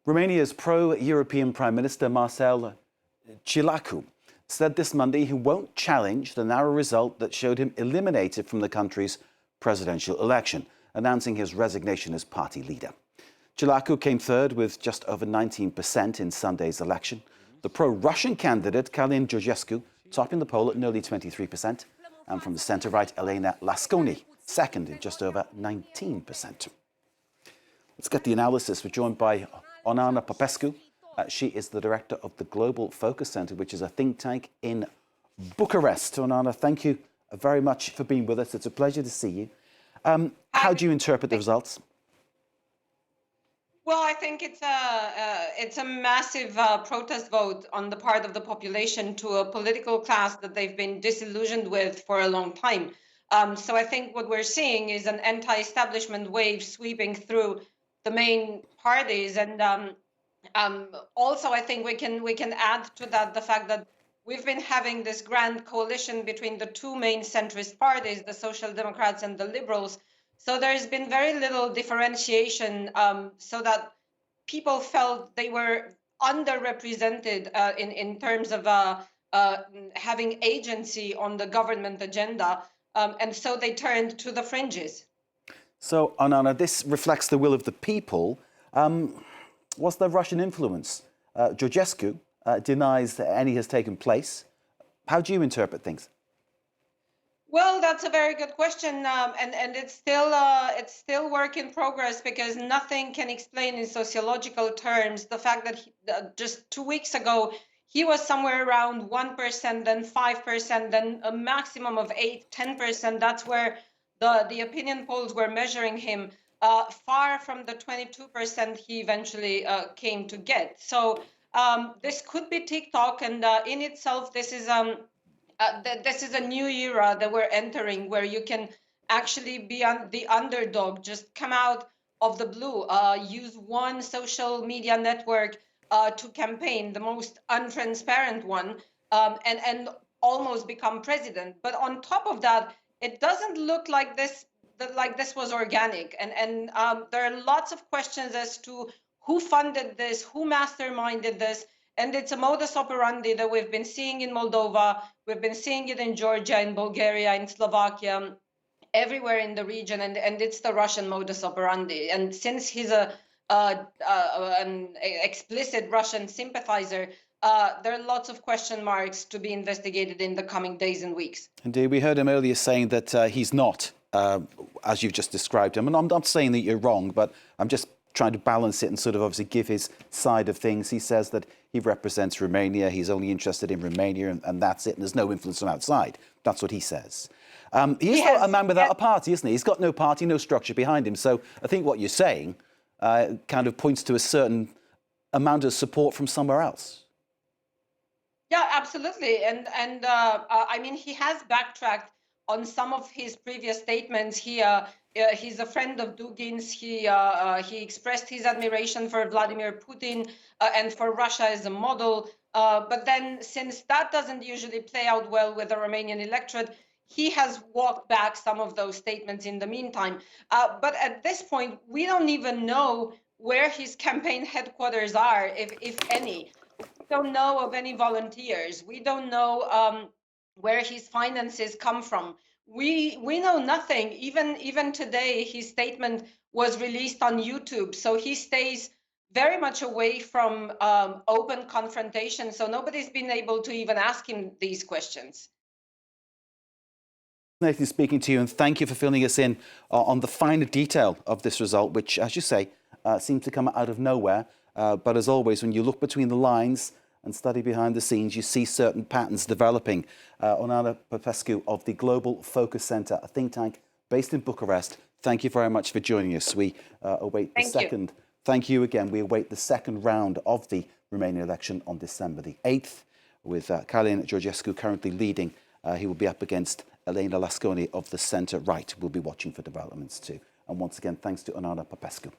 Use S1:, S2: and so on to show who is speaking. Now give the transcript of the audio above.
S1: Romania's pro-European Prime Minister Marcel Ciolacu said this Monday he won't challenge the narrow result that showed him eliminated from the country's presidential election, announcing his resignation as party leader. Ciolacu came third with just over 19% in Sunday's election. The pro-Russian candidate, Călin Georgescu, topping the poll at nearly 23%, and from the centre-right, Oana Popescu, second in just over 19%. Let's get the analysis. We're joined by Oana Popescu. She is the director of the GlobalFocus Center, which is a think tank in Bucharest. Oana, thank you very much for being with us. It's a pleasure to see you. How do you interpret the results?
S2: Well, I think it's a massive protest vote on the part of the population to a political class that they've been disillusioned with for a long time. So I think what we're seeing is an anti-establishment wave sweeping through the main parties, and also I think we can add to that the fact that we've been having this grand coalition between the two main centrist parties, the Social Democrats and the Liberals. So there's been very little differentiation, so that people felt they were underrepresented in terms of having agency on the government agenda, and so they turned to the fringes.
S1: So, Oana, this reflects the will of the people. Was there Russian influence? Georgescu denies that any has taken place. How do you interpret things?
S2: Well, that's a very good question, and it's still work in progress, because nothing can explain in sociological terms the fact that just 2 weeks ago he was somewhere around 1%, then 5%, then a maximum of 8-10%. That's where the opinion polls were measuring him, far from the 22% he eventually came to get. So this could be TikTok, and in itself, this is a new era that we're entering, where you can actually be the underdog, just come out of the blue, use one social media network to campaign, the most untransparent one, and almost become president. But on top of that, it doesn't look like this was organic, and there are lots of questions as to who funded this, who masterminded this. And it's a modus operandi that we've been seeing in Moldova, we've been seeing it in Georgia, in Bulgaria, in Slovakia, everywhere in the region, and it's the Russian modus operandi. And since he's an explicit Russian sympathizer, there are lots of question marks to be investigated in the coming days and weeks.
S1: Indeed, we heard him earlier saying that he's not, as you've just described him. And I'm not saying that you're wrong, but I'm just trying to balance it and sort of obviously give his side of things. He says that he represents Romania, he's only interested in Romania, and that's it, and there's no influence from outside. That's what he says. He is a man without a party, isn't he? He's got no party, no structure behind him. So I think what you're saying kind of points to a certain amount of support from somewhere else.
S2: Yeah, absolutely. And I mean, he has backtracked on some of his previous statements. He's a friend of Dugin's. He expressed his admiration for Vladimir Putin and for Russia as a model. But then, since that doesn't usually play out well with the Romanian electorate, he has walked back some of those statements in the meantime. But at this point, we don't even know where his campaign headquarters are, if any. We don't know of any volunteers. We don't know where his finances come from. We know nothing. Even today, his statement was released on YouTube, so he stays very much away from open confrontation. So nobody's been able to even ask him these questions.
S1: Nathan, speaking to you, and thank you for filling us in on the finer detail of this result, which, as you say, seems to come out of nowhere. But as always, when you look between the lines and study behind the scenes, you see certain patterns developing. Oana Popescu of the GlobalFocus Center, a think tank based in Bucharest, thank you very much for joining us. We await the second. Thank you again. We await the second round of the Romanian election on December the 8th, with Călin Georgescu currently leading. He will be up against Oana Popescu of the centre-right. We'll be watching for developments too. And once again, thanks to Oana Popescu.